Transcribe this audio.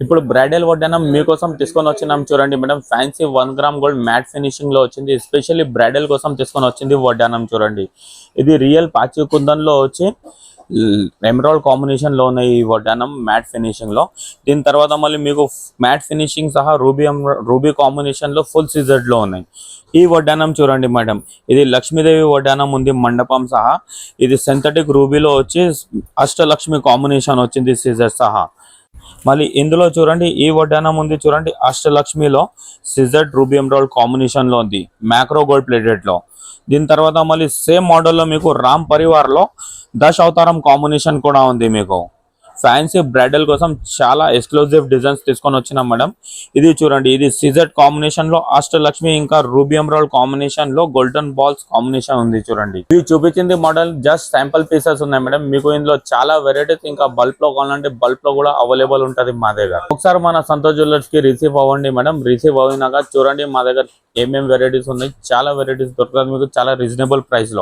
ఇప్పుడు బ్రైడల్ వడ్డానం మీకోసం తీసుకొని వచ్చినాం చూడండి madam. Fancy 1 gram gold matte finishing లో వచ్చింది. ఎస్పెషల్లీ బ్రైడల్ కోసం తీసుకొని వచ్చింది వడ్డానం చూడండి. ఇది రియల్ పాచి కుందన్ లో వచ్చి ఎమరాల్డ్ కాంబినేషన్ లో ఉన్నాయి ఈ వడ్డానం మ్యాట్ ఫినిషింగ్ లో. దీని తర్వాత మళ్ళీ మీకు మ్యాట్ ఫినిషింగ్ సహా రూబీ కాంబినేషన్ లో ఫుల్ సీజర్డ్ లో ఉన్నాయి. ఈ వడ్డానం చూడండి మేడం, ఇది లక్ష్మీదేవి వడ్డానం ఉంది మండపం సహా. ఇది సింథటిక్ రూబీలో వచ్చి అష్టలక్ష్మి కాంబినేషన్ వచ్చింది సీజర్ సహా. మళ్ళీ ఇందులో చూడండి ఈ వడ్డానం ఉంది చూడండి, అష్టలక్ష్మిలో సిజర్డ్ రూబీ ఎమరాల్డ్ కాంబినేషన్ లో ఉంది మ్యాక్రో గోల్డ్ ప్లేటెడ్ లో. దీని తర్వాత మళ్ళీ సేమ్ మోడల్లో మీకు రామ్ పరివార్ లో దశ అవతారం కాంబినేషన్ కూడా ఉంది. మీకు ఫ్యాన్సీ బ్రైడల్ కోసం చాలా ఎక్స్క్లూజివ్ డిజైన్స్ తీసుకొని వచ్చినాం మేడం. ఇది చూడండి, ఇది సిజెడ్ కాంబినేషన్ లో అష్టలక్ష్మి ఇంకా రూబీ ఎమరాల్డ్ కాంబినేషన్ లో గోల్డెన్ బాల్స్ కాంబినేషన్ ఉంది చూడండి. ఇది చూపించింది మోడల్ జస్ట్ శాంపుల్ పీసెస్ ఉన్నాయి మేడం. మీకు ఇందులో చాలా వెరైటీస్ ఇంకా బల్క్ లో కావాలంటే బల్క్ లో కూడా అవైలబుల్ ఉంటది మా దగ్గర. ఒకసారి మన సంతోష్ జ్యువెలర్స్ కి రిసీవ్ అవ్వండి మేడం. రిసీవ్ అయినాక చూడండి మా దగ్గర ఏమేమి వెరైటీస్ ఉన్నాయి, చాలా వెరైటీస్ దొరుకుతుంది మీకు చాలా రీజనబుల్ ప్రైస్ లో.